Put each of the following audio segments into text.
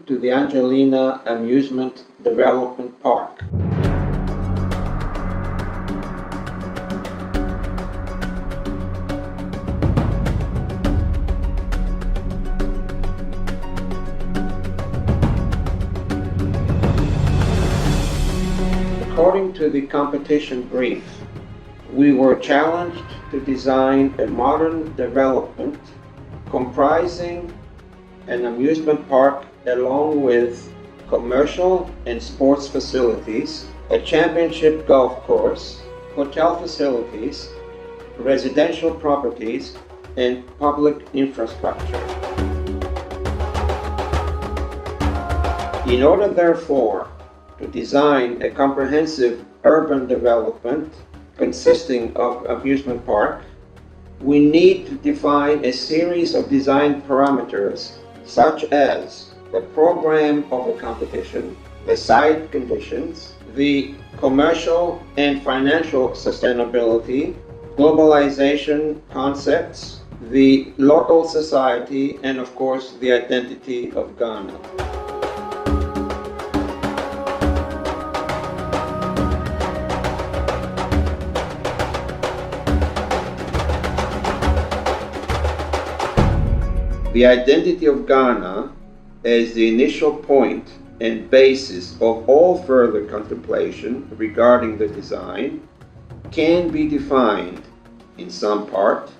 to the Angelina Amusement Development Park. According to the competition brief, we were challenged to design a modern development comprising an amusement park along with commercial and sports facilities, a championship golf course, hotel facilities, residential properties, and public infrastructure. In order, therefore, to design a comprehensive urban development consisting of amusement park, we need to define a series of design parameters such as the program of the competition, the site conditions, the commercial and financial sustainability, globalization concepts, the local society, and of course the identity of Ghana. The identity of Ghana as the initial point and basis of all further contemplation regarding the design can be defined in some part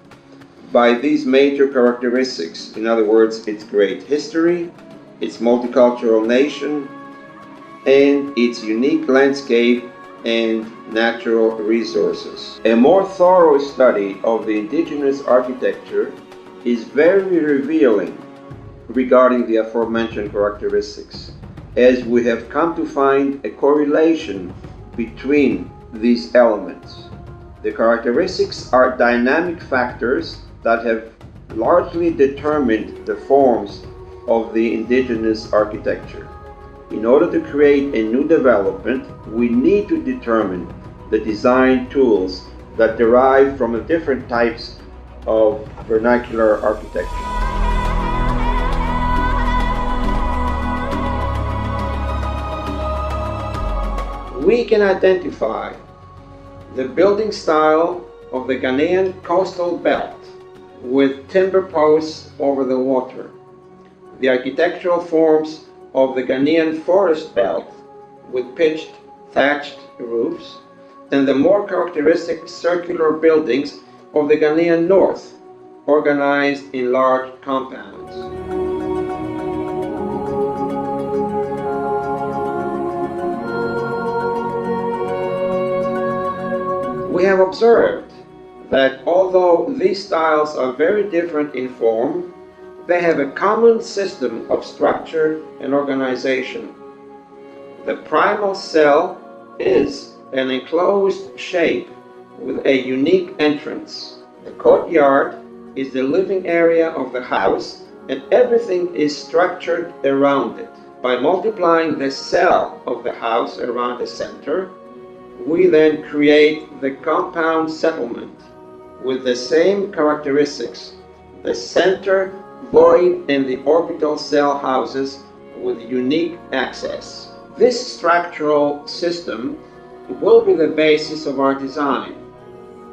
by these major characteristics. In other words, its great history, its multicultural nation, and its unique landscape and natural resources. A more thorough study of the indigenous architecture is very revealing regarding the aforementioned characteristics, as we have come to find a correlation between these elements. The characteristics are dynamic factors that have largely determined the forms of the indigenous architecture. In order to create a new development, we need to determine the design tools that derive from the different types of vernacular architecture. We can identify the building style of the Ghanaian coastal belt with timber posts over the water, the architectural forms of the Ghanaian forest belt with pitched, thatched roofs, and the more characteristic circular buildings of the Ghanaian north, organized in large compounds. We have observed that although these styles are very different in form, they have a common system of structure and organization. The primal cell is an enclosed shape with a unique entrance. The courtyard is the living area of the house, and everything is structured around it. By multiplying the cell of the house around the center, we then create the compound settlement with the same characteristics: the center, void, and the orbital cell houses with unique access. This structural system will be the basis of our design.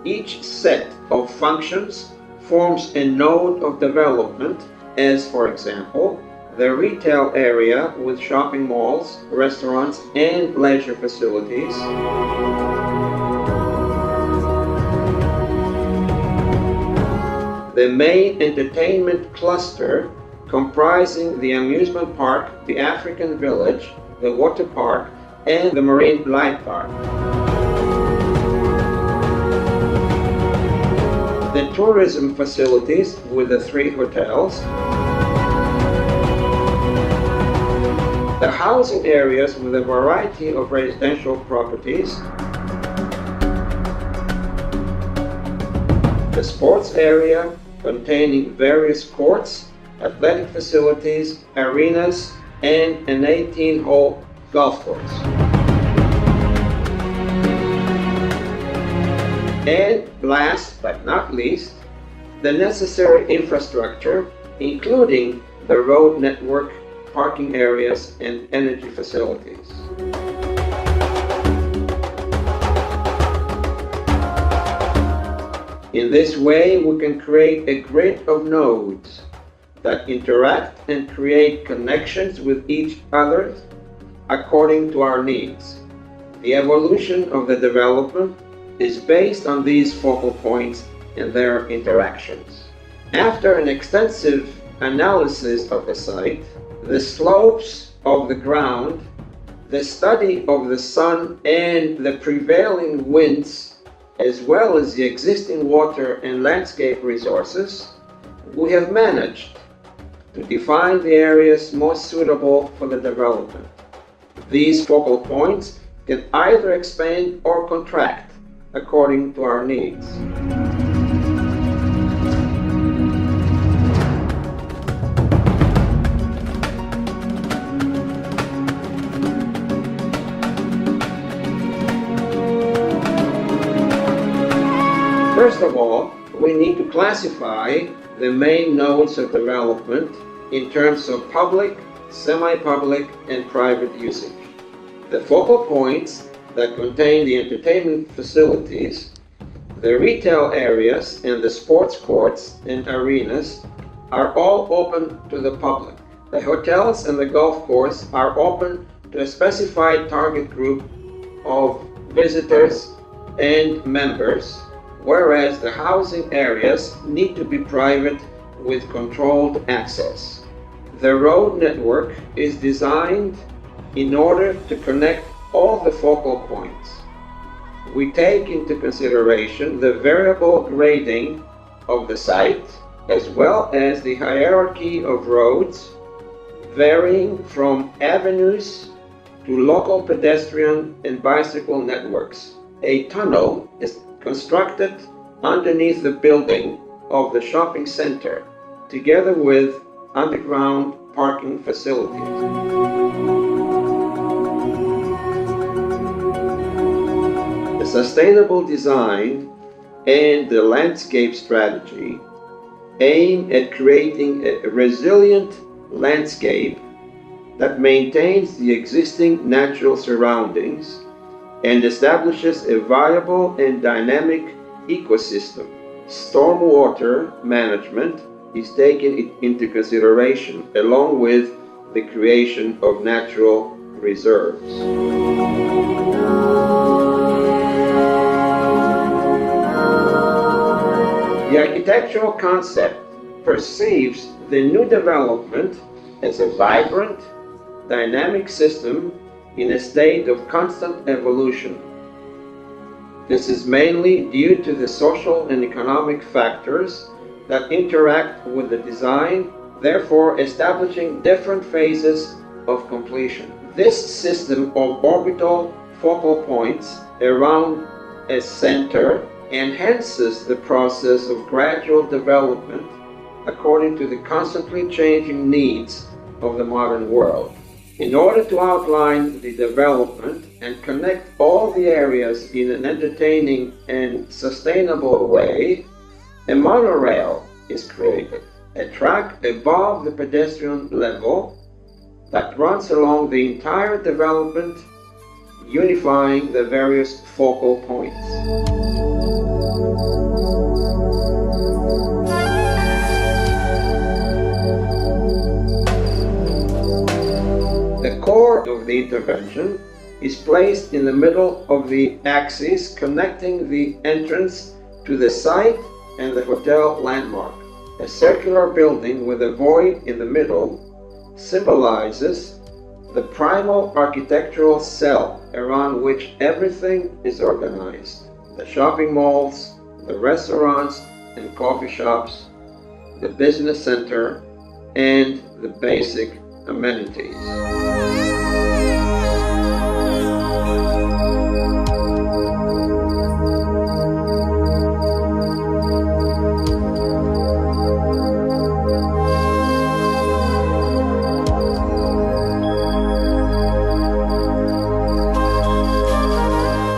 Each set of functions forms a node of development, as for example, the retail area with shopping malls, restaurants, and leisure facilities, the main entertainment cluster comprising the amusement park, the African village, the water park, and the marine light park. The tourism facilities with the 3 hotels, the housing areas with a variety of residential properties, the sports area containing various courts, athletic facilities, arenas, and an 18-hole golf course. And last but not least, the necessary infrastructure, including the road network parking areas and energy facilities. In this way, we can create a grid of nodes that interact and create connections with each other according to our needs. The evolution of the development is based on these focal points and their interactions. After an extensive analysis of the site, the slopes of the ground, the study of the sun and the prevailing winds, as well as the existing water and landscape resources, we have managed to define the areas most suitable for the development. These focal points can either expand or contract according to our needs. First of all, we need to classify the main nodes of development in terms of public, semi-public, and private usage. The focal points that contain the entertainment facilities, the retail areas, and the sports courts and arenas are all open to the public. The hotels and the golf course are open to a specified target group of visitors and members, whereas the housing areas need to be private with controlled access. The road network is designed in order to connect all the focal points. We take into consideration the variable grading of the site, as well as the hierarchy of roads, varying from avenues to local pedestrian and bicycle networks. A tunnel is constructed underneath the building of the shopping center, together with underground parking facilities. The sustainable design and the landscape strategy aim at creating a resilient landscape that maintains the existing natural surroundings and establishes a viable and dynamic ecosystem. Stormwater management is taken into consideration along with the creation of natural reserves. The architectural concept perceives the new development as a vibrant, dynamic system in a state of constant evolution. This is mainly due to the social and economic factors that interact with the design, therefore establishing different phases of completion. This system of orbital focal points around a center enhances the process of gradual development according to the constantly changing needs of the modern world. In order to outline the development and connect all the areas in an entertaining and sustainable way, a monorail is created, a track above the pedestrian level that runs along the entire development, unifying the various focal points. The core of the intervention is placed in the middle of the axis connecting the entrance to the site and the hotel landmark. A circular building with a void in the middle symbolizes the primal architectural cell around which everything is organized. The shopping malls, the restaurants and coffee shops, the business center, and the basic amenities.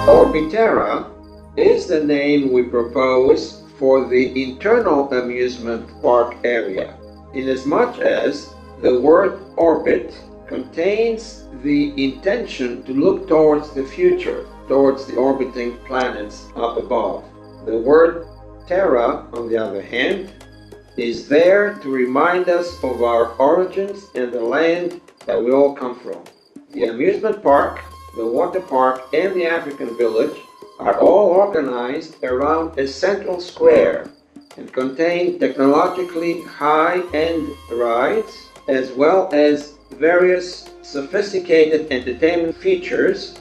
Orbitera is the name we propose for the internal amusement park area, inasmuch as The word orbit contains the intention to look towards the future, towards the orbiting planets up above. The word terra, on the other hand, is there to remind us of our origins and the land that we all come from. The amusement park, the water park, and the African village are all organized around a central square and contain technologically high-end rides as well as various sophisticated entertainment features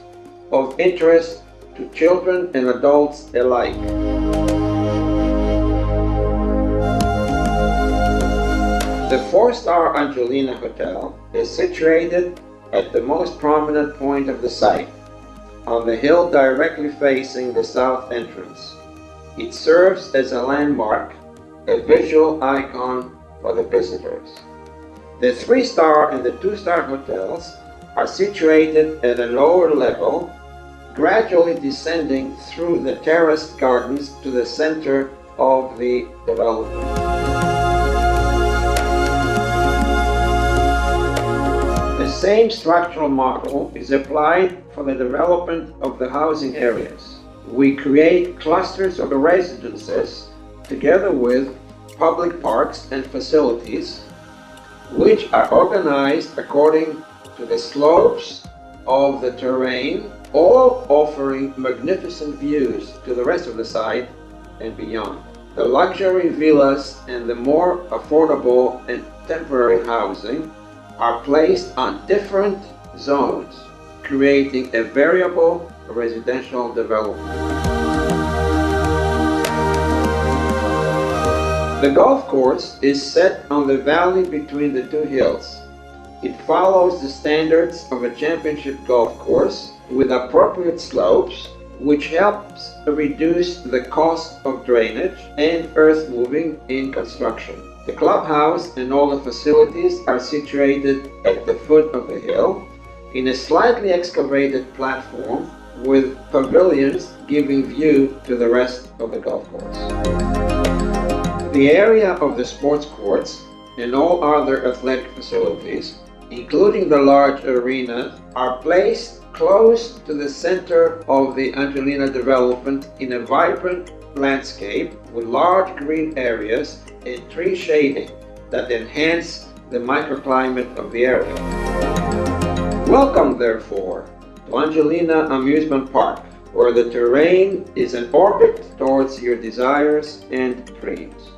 of interest to children and adults alike. The 4-star Angelina Hotel is situated at the most prominent point of the site, on the hill directly facing the south entrance. It serves as a landmark, a visual icon for the visitors. The 3-star and the 2-star hotels are situated at a lower level, gradually descending through the terraced gardens to the center of the development. The same structural model is applied for the development of the housing areas. We create clusters of residences together with public parks and facilities, which are organized according to the slopes of the terrain, all offering magnificent views to the rest of the site and beyond. The luxury villas and the more affordable and temporary housing are placed on different zones, creating a variable residential development. The golf course is set on the valley between the two hills. It follows the standards of a championship golf course with appropriate slopes, which helps reduce the cost of drainage and earth moving in construction. The clubhouse and all the facilities are situated at the foot of the hill in a slightly excavated platform with pavilions giving view to the rest of the golf course. The area of the sports courts and all other athletic facilities, including the large arena, are placed close to the center of the Angelina development in a vibrant landscape with large green areas and tree shading that enhance the microclimate of the area. Welcome, therefore, to Angelina Amusement Park, where the terrain is an orbit towards your desires and dreams.